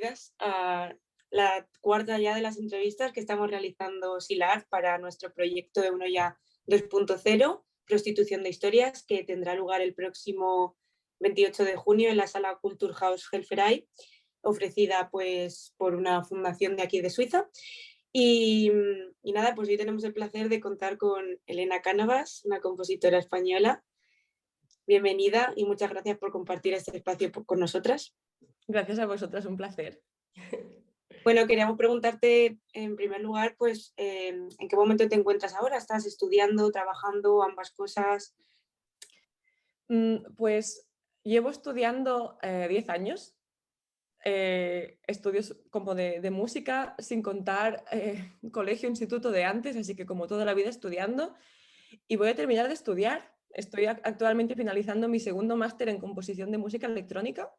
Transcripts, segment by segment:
bienvenidas a la cuarta ya de las entrevistas que estamos realizando SILAR para nuestro proyecto de Uno Ya 2.0, Prostitución de Historias, que tendrá lugar el próximo 28 de junio en la sala Kulturhaus Helferei, ofrecida pues por una fundación de aquí de Suiza. Y nada, pues hoy tenemos el placer de contar con Elena Cánovas, una compositora española. Bienvenida y muchas gracias por compartir este espacio con nosotras. Gracias a vosotras, un placer. Bueno, queríamos preguntarte en primer lugar, pues, ¿en qué momento te encuentras ahora? ¿Estás estudiando, trabajando, ambas cosas? Pues llevo estudiando 10 años, estudios como de música, sin contar colegio, instituto de antes, así que como toda la vida estudiando, y voy a terminar de estudiar. Estoy actualmente finalizando mi segundo máster en composición de música electrónica.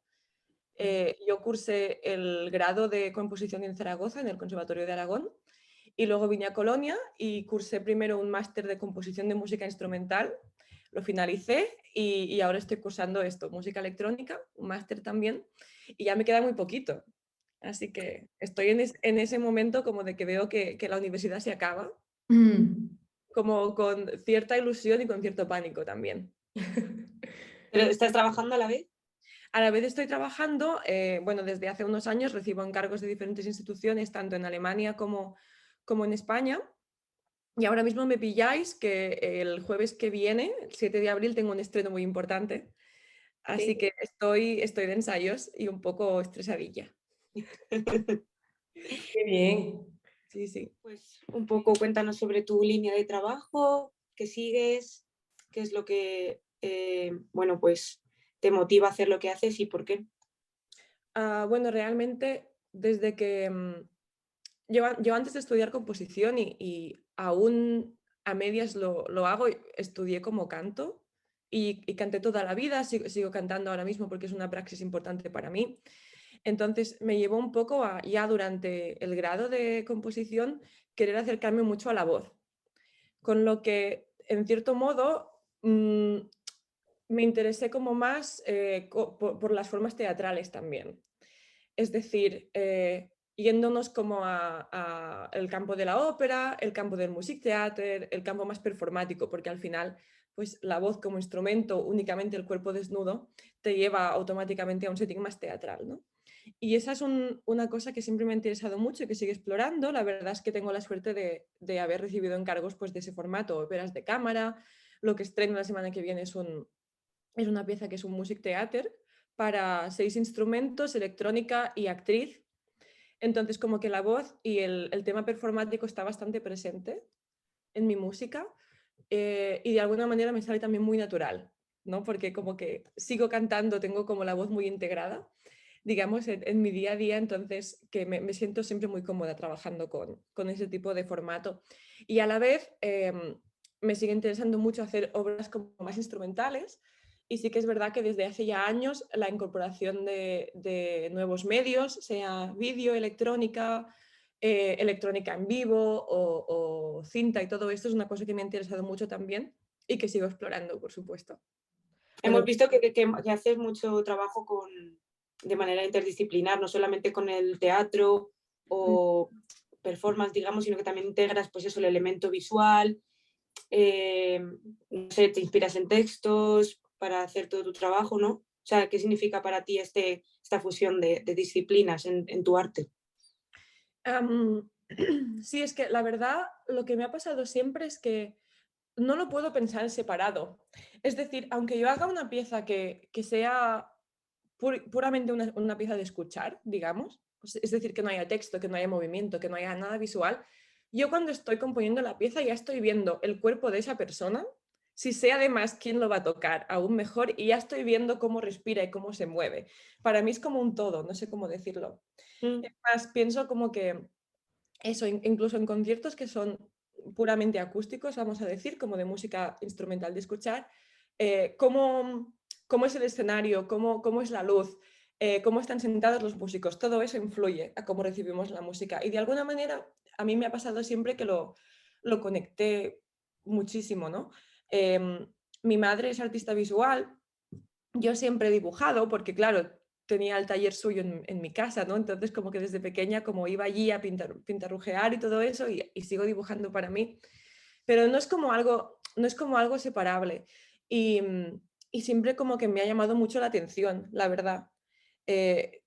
Yo cursé el grado de composición en Zaragoza, en el Conservatorio de Aragón, y luego vine a Colonia y cursé primero un máster de composición de música instrumental. Lo finalicé y ahora estoy cursando esto, música electrónica, un máster también, y ya me queda muy poquito. Así que estoy en ese momento como de que veo que la universidad se acaba, como con cierta ilusión y con cierto pánico también. ¿Pero estás trabajando a la vez? A la vez estoy trabajando, bueno, desde hace unos años recibo encargos de diferentes instituciones, tanto en Alemania como en España. Y ahora mismo me pilláis que el jueves que viene, el 7 de abril, tengo un estreno muy importante. Así Sí. que estoy de ensayos y un poco estresadilla. Qué bien. Sí, sí. Pues un poco cuéntanos sobre tu línea de trabajo, qué sigues, qué es lo que, bueno, pues te motiva a hacer lo que haces y por qué. Bueno, realmente desde que yo antes de estudiar composición y aún a medias lo hago, estudié como canto y canté toda la vida, sigo cantando ahora mismo porque es una praxis importante para mí. Entonces me llevó un poco a, ya durante el grado de composición, querer acercarme mucho a la voz. Con lo que, en cierto modo, me interesé como más por las formas teatrales también. Es decir, yéndonos como a el campo de la ópera, el campo del Musiktheater, el campo más performático, porque al final, pues la voz como instrumento, únicamente el cuerpo desnudo, te lleva automáticamente a un setting más teatral, ¿no? Y esa es una cosa que siempre me ha interesado mucho y que sigo explorando. La verdad es que tengo la suerte de haber recibido encargos pues, de ese formato, óperas de cámara. Lo que estreno la semana que viene es una pieza que es un Musiktheater para 6 instrumentos, electrónica y actriz. Entonces, como que la voz y el tema performático está bastante presente en mi música y de alguna manera me sale también muy natural, ¿no? Porque como que sigo cantando, tengo como la voz muy integrada, digamos, en mi día a día, entonces que me siento siempre muy cómoda trabajando con ese tipo de formato. Y a la vez me sigue interesando mucho hacer obras como más instrumentales. Y sí que es verdad que desde hace ya años la incorporación de nuevos medios, sea vídeo, electrónica, electrónica en vivo o cinta y todo esto es una cosa que me ha interesado mucho también y que sigo explorando, por supuesto. Hemos visto que haces mucho trabajo de manera interdisciplinar, no solamente con el teatro o performance, digamos, sino que también integras pues eso, el elemento visual, no sé, te inspiras en textos para hacer todo tu trabajo, ¿no? O sea, ¿qué significa para ti esta fusión de disciplinas en tu arte? Sí, es que la verdad lo que me ha pasado siempre es que no lo puedo pensar en separado. Es decir, aunque yo haga una pieza que sea puramente una pieza de escuchar, digamos, pues, es decir, que no haya texto, que no haya movimiento, que no haya nada visual, yo cuando estoy componiendo la pieza ya estoy viendo el cuerpo de esa persona, si sé además quién lo va a tocar, aún mejor, y ya estoy viendo cómo respira y cómo se mueve. Para mí es como un todo, no sé cómo decirlo. Es más, pienso como que eso, incluso en conciertos que son puramente acústicos, vamos a decir, como de música instrumental de escuchar, cómo es el escenario, cómo es la luz, cómo están sentados los músicos, todo eso influye a cómo recibimos la música. Y de alguna manera a mí me ha pasado siempre que lo conecté muchísimo, ¿no? Mi madre es artista visual, yo siempre he dibujado, porque claro, tenía el taller suyo en mi casa, ¿no? Entonces como que desde pequeña como iba allí a pintarrujear y todo eso y sigo dibujando para mí, pero no es como algo separable y, y siempre como que me ha llamado mucho la atención, la verdad, eh,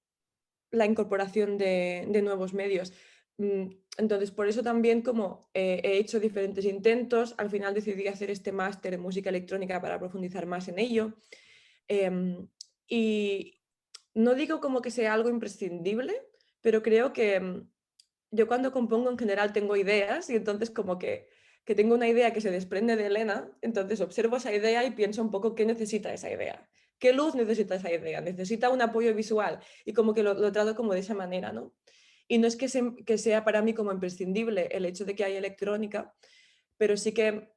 la incorporación de nuevos medios. Entonces, por eso también como he hecho diferentes intentos, al final decidí hacer este máster en música electrónica para profundizar más en ello. Em, y no digo como que sea algo imprescindible, pero creo que yo cuando compongo en general tengo ideas y entonces como que tengo una idea que se desprende de Elena, entonces observo esa idea y pienso un poco qué necesita esa idea, qué luz necesita esa idea, necesita un apoyo visual y como que lo trato como de esa manera, ¿no? Y no es que sea para mí como imprescindible el hecho de que haya electrónica, pero sí que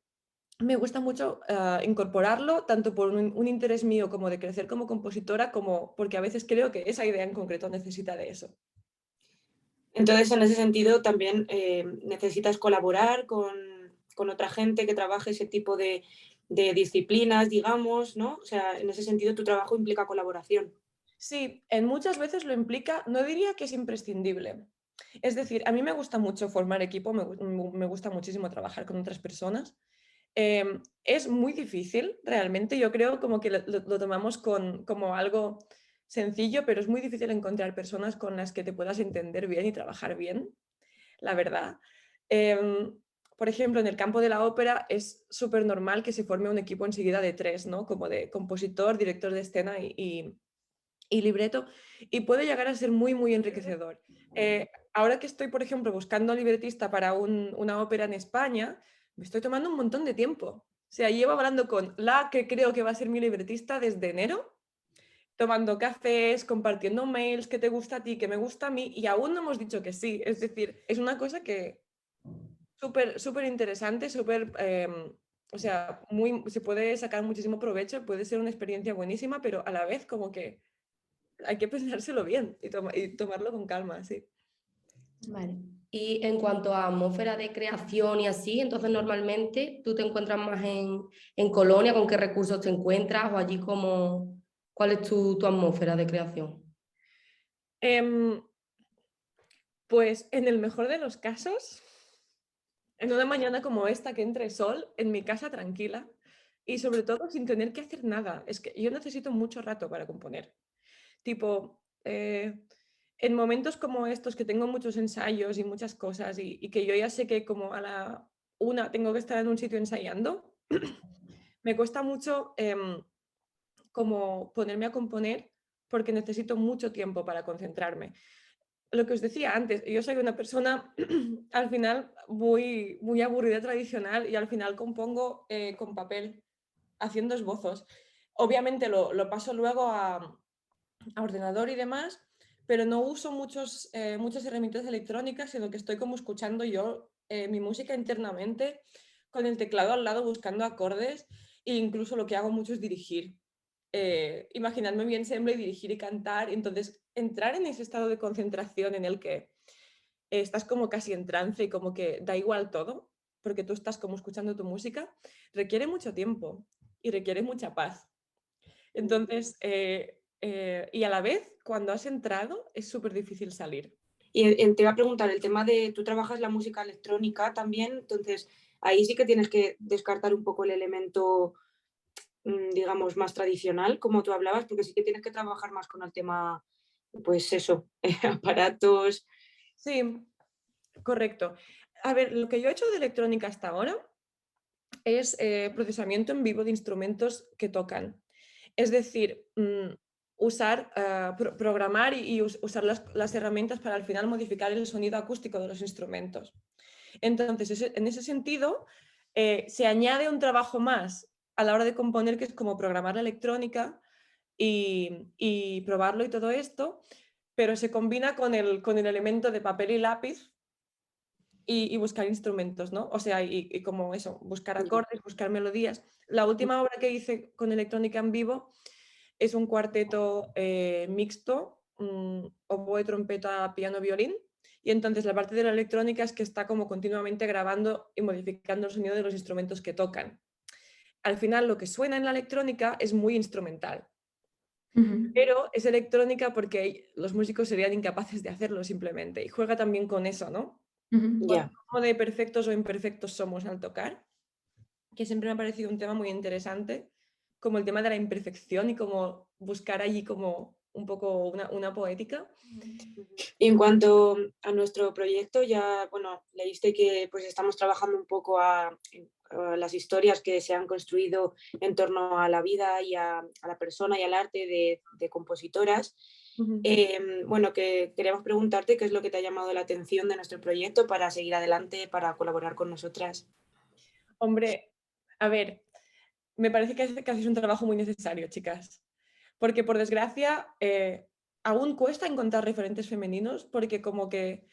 me gusta mucho incorporarlo, tanto por un interés mío como de crecer como compositora, como porque a veces creo que esa idea en concreto necesita de eso. Entonces, en ese sentido, también necesitas colaborar con otra gente que trabaje ese tipo de disciplinas, digamos, ¿no? O sea, en ese sentido, tu trabajo implica colaboración. Sí, en muchas veces lo implica, no diría que es imprescindible. Es decir, a mí me gusta mucho formar equipo, me gusta muchísimo trabajar con otras personas. Es muy difícil, realmente. Yo creo como que lo tomamos como algo sencillo, pero es muy difícil encontrar personas con las que te puedas entender bien y trabajar bien, la verdad. Em, por ejemplo, en el campo de la ópera es súper normal que se forme un equipo enseguida de tres, ¿no? Como de compositor, director de escena y libreto, y puede llegar a ser muy, muy enriquecedor. Ahora que estoy, por ejemplo, buscando libretista para una ópera en España, me estoy tomando un montón de tiempo. O sea, llevo hablando con la que creo que va a ser mi libretista desde enero, tomando cafés, compartiendo mails, que te gusta a ti, que me gusta a mí, y aún no hemos dicho que sí. Es decir, es una cosa que súper, súper interesante, súper, o sea, se puede sacar muchísimo provecho, puede ser una experiencia buenísima, pero a la vez como que hay que pensárselo bien y tomarlo con calma, sí. Vale. Y en cuanto a atmósfera de creación y así, entonces normalmente tú te encuentras más en Colonia, ¿con qué recursos te encuentras? O allí como, ¿cuál es tu atmósfera de creación? Em, pues en el mejor de los casos, en una mañana como esta que entre sol, en mi casa tranquila y sobre todo sin tener que hacer nada. Es que yo necesito mucho rato para componer. Tipo, en momentos como estos que tengo muchos ensayos y muchas cosas y que yo ya sé que como a la una tengo que estar en un sitio ensayando, me cuesta mucho como ponerme a componer porque necesito mucho tiempo para concentrarme. Lo que os decía antes, yo soy una persona al final muy, muy aburrida tradicional y al final compongo con papel, haciendo esbozos. Obviamente lo paso luego a ordenador y demás, pero no uso muchas herramientas electrónicas, sino que estoy como escuchando yo mi música internamente con el teclado al lado buscando acordes e incluso lo que hago mucho es dirigir. Imaginarme mi ensemble y dirigir y cantar, entonces entrar en ese estado de concentración en el que estás como casi en trance y como que da igual todo, porque tú estás como escuchando tu música, requiere mucho tiempo y requiere mucha paz. Entonces, y a la vez, cuando has entrado, es súper difícil salir. Y te iba a preguntar, el tema de, tú trabajas la música electrónica también, entonces ahí sí que tienes que descartar un poco el elemento, digamos, más tradicional, como tú hablabas, porque sí que tienes que trabajar más con el tema, pues eso, aparatos. Sí, correcto. A ver, lo que yo he hecho de electrónica hasta ahora es procesamiento en vivo de instrumentos que tocan. Es decir, usar, programar y usar las herramientas para al final modificar el sonido acústico de los instrumentos. Entonces, en ese sentido, se añade un trabajo más a la hora de componer, que es como programar la electrónica y probarlo y todo esto, pero se combina con el elemento de papel y lápiz y buscar instrumentos, ¿no? O sea, y como eso, buscar acordes, buscar melodías. La última obra que hice con electrónica en vivo es un cuarteto mixto, oboe, trompeta, piano, violín. Y entonces la parte de la electrónica es que está como continuamente grabando y modificando el sonido de los instrumentos que tocan. Al final lo que suena en la electrónica es muy instrumental. pero es electrónica porque los músicos serían incapaces de hacerlo simplemente. Y juega también con eso, ¿no? Ya. Cómo de perfectos o imperfectos somos al tocar, que siempre me ha parecido un tema muy interesante, como el tema de la imperfección y como buscar allí como un poco una poética. Y en cuanto a nuestro proyecto, ya, bueno, leíste que pues estamos trabajando un poco a las historias que se han construido en torno a la vida y a la persona y al arte de compositoras. Bueno, que queríamos preguntarte qué es lo que te ha llamado la atención de nuestro proyecto para seguir adelante, para colaborar con nosotras. Hombre, a ver, me parece que hacéis un trabajo muy necesario, chicas, porque por desgracia aún cuesta encontrar referentes femeninos, porque como que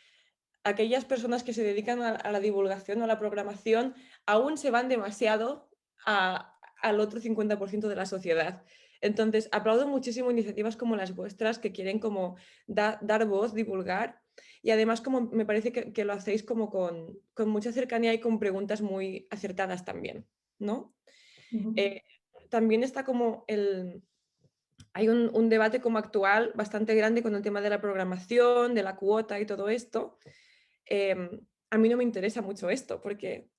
aquellas personas que se dedican a la divulgación o a la programación aún se van demasiado al otro 50% de la sociedad. Entonces, aplaudo muchísimo iniciativas como las vuestras que quieren como dar voz, divulgar, y además como me parece que lo hacéis como con mucha cercanía y con preguntas muy acertadas también, ¿no? También está como hay un debate como actual bastante grande con el tema de la programación, de la cuota y todo esto. A mí no me interesa mucho esto, porque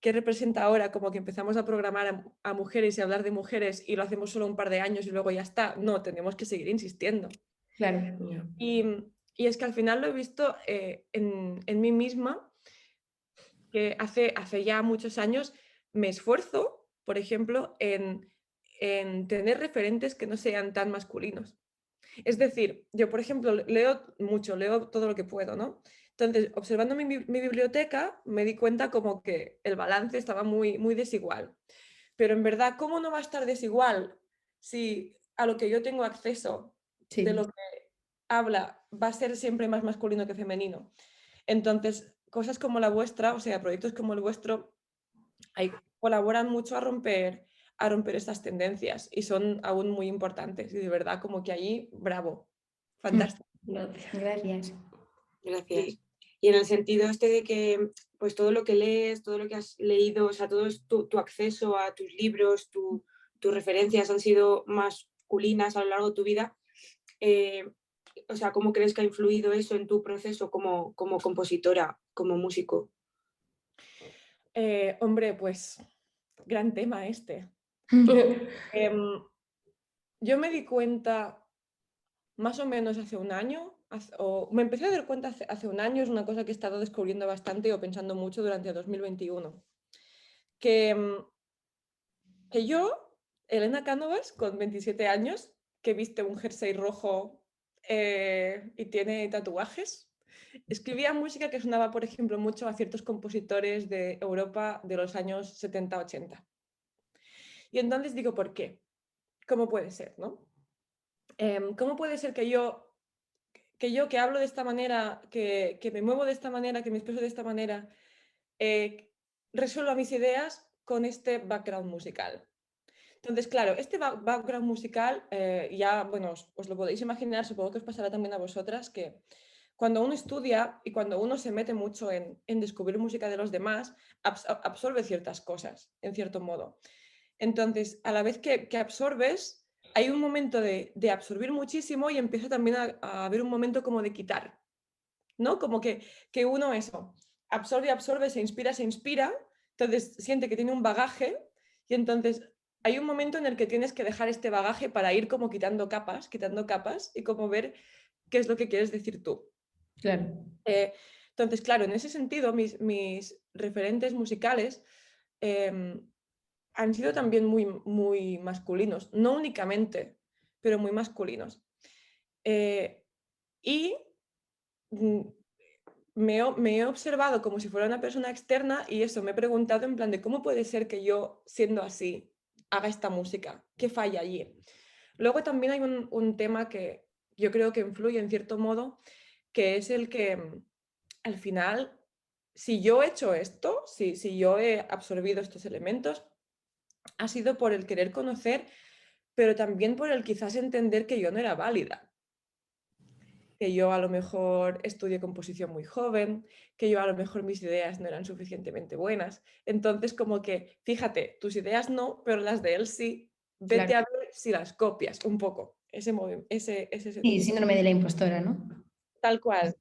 ¿qué representa ahora? Como que empezamos a programar a mujeres y a hablar de mujeres y lo hacemos solo un par de años y luego ya está. No, tenemos que seguir insistiendo. Claro. Y es que al final lo he visto en mí misma, que hace ya muchos años me esfuerzo, por ejemplo, en tener referentes que no sean tan masculinos. Es decir, yo, por ejemplo, leo mucho, leo todo lo que puedo, ¿no? Entonces, observando mi biblioteca, me di cuenta como que el balance estaba muy, muy desigual. Pero en verdad, ¿cómo no va a estar desigual si a lo que yo tengo acceso de lo Sí. que habla va a ser siempre más masculino que femenino? Entonces, cosas como la vuestra, o sea, proyectos como el vuestro, colaboran mucho a romper estas tendencias y son aún muy importantes. Y de verdad, como que allí, bravo, fantástico. Gracias. Gracias. Gracias. Y en el sentido este de que pues todo lo que lees, todo lo que has leído, o sea, todo tu acceso a tus libros, tus referencias han sido masculinas a lo largo de tu vida, o sea, ¿cómo crees que ha influido eso en tu proceso como compositora, como músico? Hombre, pues gran tema este. Em, yo me di cuenta más o menos hace un año, o me empecé a dar cuenta hace un año, es una cosa que he estado descubriendo bastante o pensando mucho durante 2021, que, que yo, Elena Cánovas, con 27 años, que viste un jersey rojo y tiene tatuajes, escribía música que sonaba, por ejemplo, mucho a ciertos compositores de Europa de los años 70-80. Y entonces digo, ¿por qué? ¿Cómo puede ser, no? ¿Cómo puede ser que yo que hablo de esta manera, que me muevo de esta manera, que me expreso de esta manera, resuelva mis ideas con este background musical? Entonces, claro, este background musical, ya, bueno, os lo podéis imaginar, supongo que os pasará también a vosotras, que cuando uno estudia y cuando uno se mete mucho en descubrir música de los demás, absorbe ciertas cosas, en cierto modo. Entonces, a la vez que absorbes, hay un momento de absorbir muchísimo y empieza también a haber un momento como de quitar, ¿no? Como que uno eso, absorbe, se inspira, entonces siente que tiene un bagaje y entonces hay un momento en el que tienes que dejar este bagaje para ir como quitando capas y como ver qué es lo que quieres decir tú. Claro. Entonces, claro, en ese sentido, mis referentes musicales han sido también muy, muy masculinos, no únicamente, pero muy masculinos. Y me he observado como si fuera una persona externa y eso, me he preguntado en plan de cómo puede ser que yo, siendo así, haga esta música, ¿qué falla allí? Luego también hay un tema que yo creo que influye en cierto modo, que es el que al final, si yo he hecho esto, si yo he absorbido estos elementos, ha sido por el querer conocer, pero también por el quizás entender que yo no era válida, que yo a lo mejor estudié composición muy joven, que yo a lo mejor mis ideas no eran suficientemente buenas. Entonces, como que, fíjate, tus ideas no, pero las de él sí, vete Claro. a ver si las copias un poco. Sí, síndrome de la impostora, ¿no? Tal cual.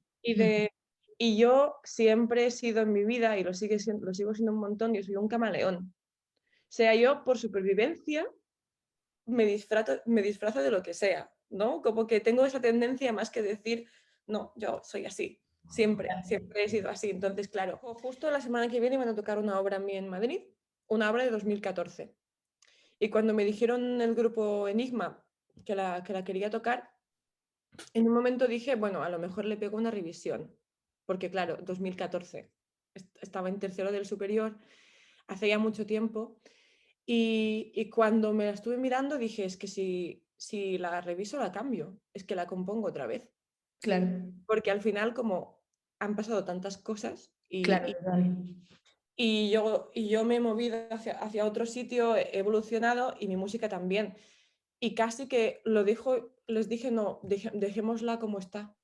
Y yo siempre he sido en mi vida, y lo sigo siendo un montón, yo soy un camaleón. O sea, yo por supervivencia me disfrazo de lo que sea, ¿no? Como que tengo esa tendencia más que decir, no, yo soy así. Siempre he sido así. Entonces, claro, justo la semana que viene van a tocar una obra a mí en Madrid, una obra de 2014. Y cuando me dijeron el grupo Enigma que la quería tocar, en un momento dije, bueno, a lo mejor le pego una revisión, porque claro, 2014, estaba en tercero del superior, hace ya mucho tiempo, y cuando me la estuve mirando dije, es que si la reviso la cambio, es que la compongo otra vez. Claro, Porque al final como han pasado tantas cosas claro, y yo me he movido hacia otro sitio, he evolucionado y mi música también. Y casi que les dije, no, dejémosla como está,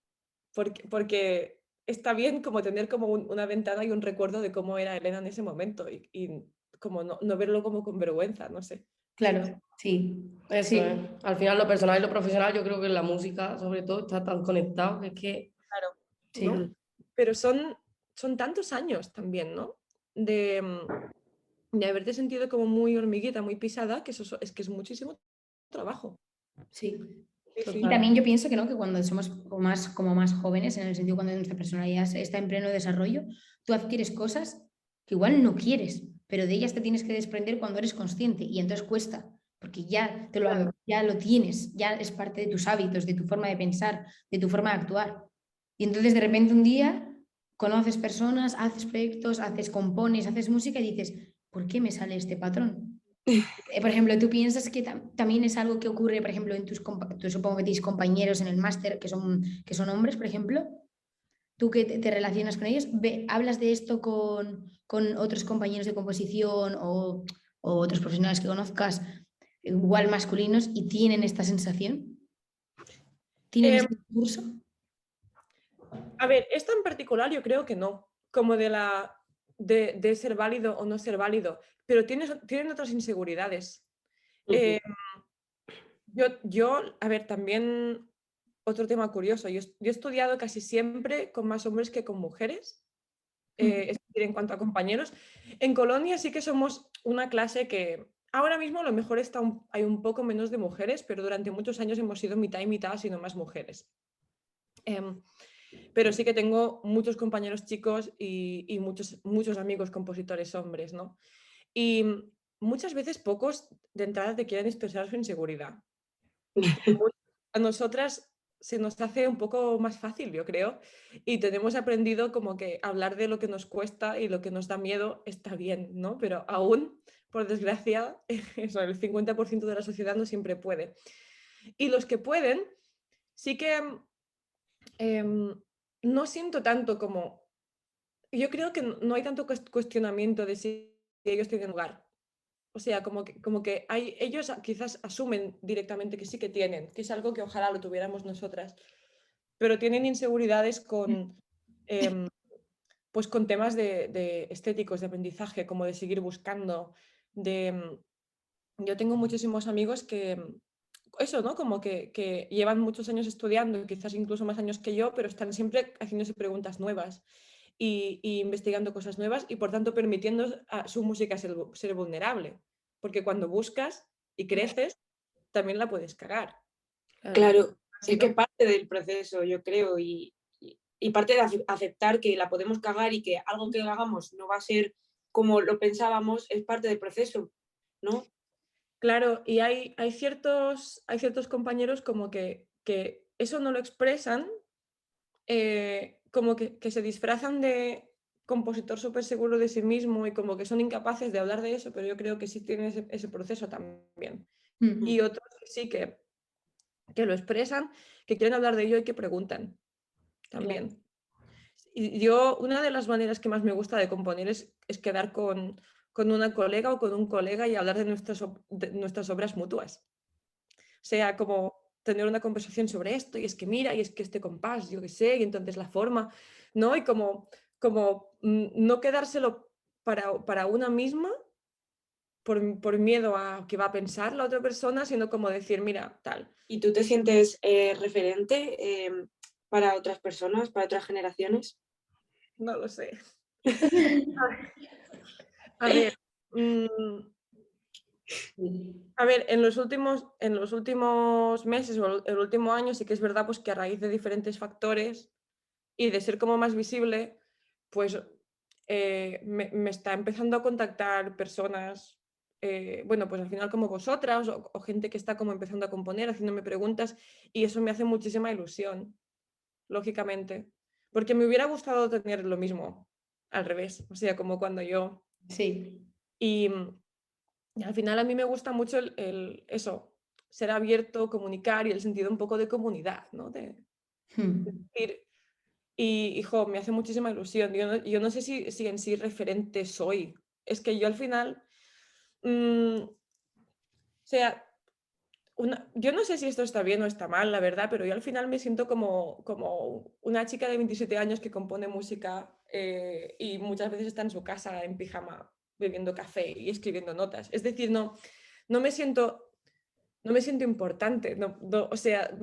porque está bien como tener como una ventana y un recuerdo de cómo era Elena en ese momento y como no verlo como con vergüenza, no sé. claro, sí. Eso Sí. es. Al final lo personal y lo profesional, yo creo que la música, sobre todo, está tan conectado que es que... Claro, Sí. ¿no? Pero son tantos años también, ¿no? De haberte sentido como muy hormiguita, muy pisada, que eso es que es muchísimo trabajo. Sí. Sí, sí. Y también yo pienso que, ¿no? que cuando somos como más jóvenes, en el sentido cuando nuestra personalidad está en pleno desarrollo, tú adquieres cosas que igual no quieres, pero de ellas te tienes que desprender cuando eres consciente y entonces cuesta, porque ya, Claro. ya lo tienes, ya es parte de tus hábitos, de tu forma de pensar, de tu forma de actuar. Y entonces de repente un día conoces personas, haces proyectos, compones, haces música y dices, ¿por qué me sale este patrón? Por ejemplo, tú piensas que también es algo que ocurre, por ejemplo, en tú supongo que tienes compañeros en el máster que son hombres, por ejemplo, tú que te relacionas con ellos, hablas de esto con otros compañeros de composición o otros profesionales que conozcas, igual masculinos, y tienen esta sensación, tienen este discurso. A ver, esto en particular yo creo que no, como de ser válido o no ser válido, pero tienen otras inseguridades. A ver, también otro tema curioso, yo he estudiado casi siempre con más hombres que con mujeres, es decir, en cuanto a compañeros. En Colonia sí que somos una clase que ahora mismo a lo mejor hay un poco menos de mujeres, pero durante muchos años hemos sido mitad y mitad, sino más mujeres. Pero sí que tengo muchos compañeros chicos y muchos amigos compositores hombres, ¿no? Y muchas veces pocos de entrada te quieren expresar su inseguridad. A nosotras se nos hace un poco más fácil, yo creo, y tenemos aprendido como que hablar de lo que nos cuesta y lo que nos da miedo está bien, ¿no? Pero aún, por desgracia, eso, el 50% de la sociedad no siempre puede. Y los que pueden, sí que no siento tanto como... Yo creo que no hay tanto cuestionamiento de si ellos tienen lugar. O sea, como que ellos quizás asumen directamente que sí que tienen, que es algo que ojalá lo tuviéramos nosotras, pero tienen inseguridades pues con temas de estéticos, de aprendizaje, como de seguir buscando. Yo tengo muchísimos amigos que, eso, ¿no? Como que llevan muchos años estudiando, quizás incluso más años que yo, pero están siempre haciéndose preguntas nuevas y investigando cosas nuevas y por tanto permitiendo a su música ser vulnerable. Porque cuando buscas y creces, también la puedes cagar. Claro, Así, es ¿no? que parte del proceso, yo creo, y parte de aceptar que la podemos cagar y que algo que hagamos no va a ser como lo pensábamos, es parte del proceso, ¿no? Claro, y hay ciertos compañeros como que eso no lo expresan, como que se disfrazan de compositor súper seguro de sí mismo y como que son incapaces de hablar de eso, pero yo creo que sí tienen ese proceso también. Y otros que sí que lo expresan, que quieren hablar de ello y que preguntan también. Y una de las maneras que más me gusta de componer es quedar con una colega o con un colega y hablar de nuestras obras mutuas. O sea, como tener una conversación sobre esto, y es que mira, y es que este compás, yo qué sé, y entonces la forma, ¿no? Y como no quedárselo para una misma, por miedo a qué va a pensar la otra persona, sino como decir, mira, tal. ¿Y tú te sientes referente para otras personas, para otras generaciones? No lo sé. A ver, a ver, en los últimos meses o el último año sí que es verdad pues, que a raíz de diferentes factores y de ser como más visible, pues me está empezando a contactar personas, bueno, pues al final como vosotras o gente que está como empezando a componer, haciéndome preguntas y eso me hace muchísima ilusión, lógicamente, porque me hubiera gustado tener lo mismo al revés, o sea, como cuando yo... Sí. Y al final a mí me gusta mucho eso, ser abierto, comunicar y el sentido un poco de comunidad, ¿no? De decir, jo, me hace muchísima ilusión. Yo no sé si en sí referente soy. Es que yo al final, o sea, yo no sé si esto está bien o está mal, la verdad, pero yo al final me siento como una chica de 27 años que compone música y muchas veces está en su casa en pijama bebiendo café y escribiendo notas. Es decir, no me siento importante, o sea,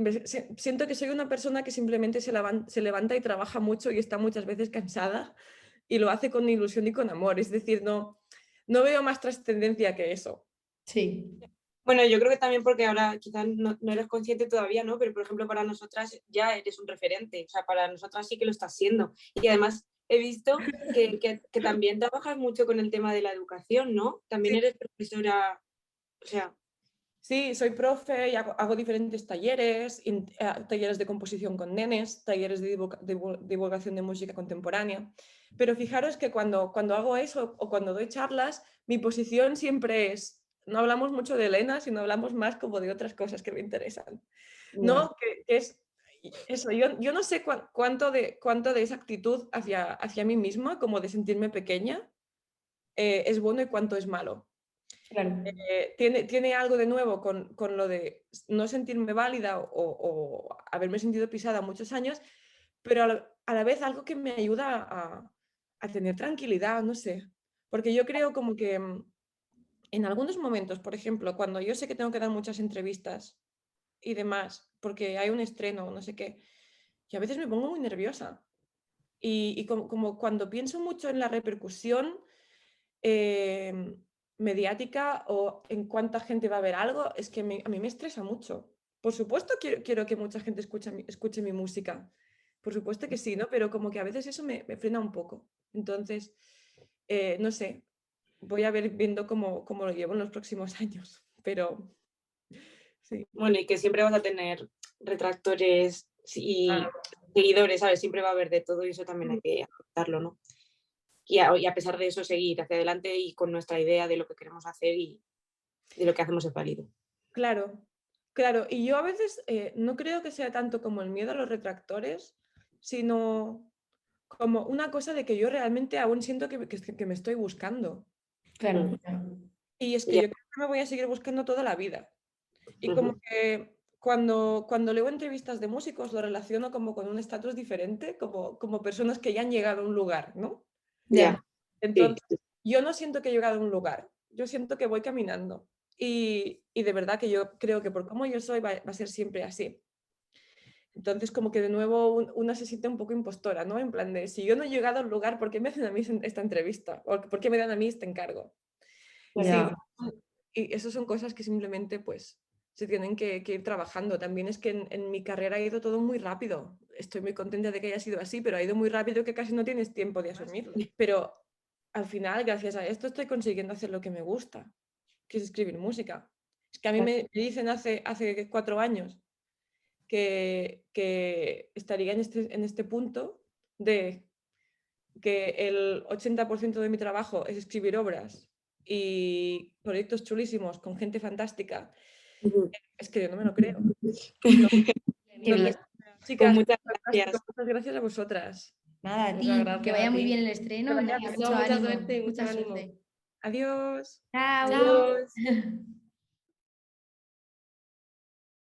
siento que soy una persona que simplemente se levanta y trabaja mucho y está muchas veces cansada y lo hace con ilusión y con amor, es decir, no veo más trascendencia que eso. Sí. Bueno, yo creo que también porque ahora quizás no eres consciente todavía, ¿no? Pero por ejemplo para nosotras ya eres un referente, o sea, para nosotras sí que lo estás siendo. Y además he visto que también trabajas mucho con el tema de la educación, ¿no? También eres profesora, o sea... Sí, soy profe y hago diferentes talleres, talleres de composición con nenes, talleres de divulgación de música contemporánea. Pero fijaros que cuando hago eso o cuando doy charlas, mi posición siempre es, no hablamos mucho de Elena, sino hablamos más como de otras cosas que me interesan. ¿No? Que es eso, yo no sé cuánto de esa actitud hacia mí misma, como de sentirme pequeña, es bueno y cuánto es malo. Claro. Tiene algo de nuevo con lo de no sentirme válida o haberme sentido pisada muchos años, pero a la vez algo que me ayuda a tener tranquilidad, no sé. Porque yo creo como que en algunos momentos, por ejemplo, cuando yo sé que tengo que dar muchas entrevistas y demás, porque hay un estreno o no sé qué, yo a veces me pongo muy nerviosa. Y como cuando pienso mucho en la repercusión, mediática o en cuánta gente va a ver algo, es que a mí me estresa mucho. Por supuesto quiero que mucha gente escuche mi música, por supuesto que sí, ¿no? Pero como que a veces eso me frena un poco. Entonces, no sé, voy a ver viendo cómo lo llevo en los próximos años, pero sí. Bueno, y que siempre vas a tener retractores y seguidores, ¿sabes? Siempre va a haber de todo y eso también hay que aceptarlo, ¿no? Y a pesar de eso, seguir hacia adelante y con nuestra idea de lo que queremos hacer y de lo que hacemos es válido. Claro, claro. Y yo a veces no creo que sea tanto como el miedo a los retractores, sino como una cosa de que yo realmente aún siento que me estoy buscando. Claro. Y es que Ya. yo creo que me voy a seguir buscando toda la vida. Y como Ujú. que cuando leo entrevistas de músicos lo relaciono como con un estatus diferente, como personas que ya han llegado a un lugar, ¿no? Ya. Entonces, Sí. yo no siento que he llegado a un lugar, yo siento que voy caminando. Y de verdad que yo creo que por cómo yo soy va a ser siempre así. Entonces, como que de nuevo una se siente un poco impostora, ¿no? En plan de, si yo no he llegado al lugar, ¿por qué me hacen a mí esta entrevista? ¿O por qué me dan a mí este encargo? Sí, Ya. y eso son cosas que simplemente pues se tienen que ir trabajando. También es que en mi carrera ha ido todo muy rápido. Estoy muy contenta de que haya sido así, pero ha ido muy rápido que casi no tienes tiempo de asumirlo. Pero al final, gracias a esto, estoy consiguiendo hacer lo que me gusta, que es escribir música. Es que a mí me dicen hace 4 años que estaría en este punto de que el 80% de mi trabajo es escribir obras y proyectos chulísimos con gente fantástica. Ujú. Es que yo no me lo creo. No, Qué bien. Pues chicas, muchas fantástico. gracias. Muchas gracias a vosotras. Nada, a Muchas ti. gracias Que a vaya muy ti. bien el estreno. Que vaya Nada, bien. mucho Mucha ánimo. suerte y mucho Mucha ánimo. suerte. Adiós. Chao. Chao. Adiós.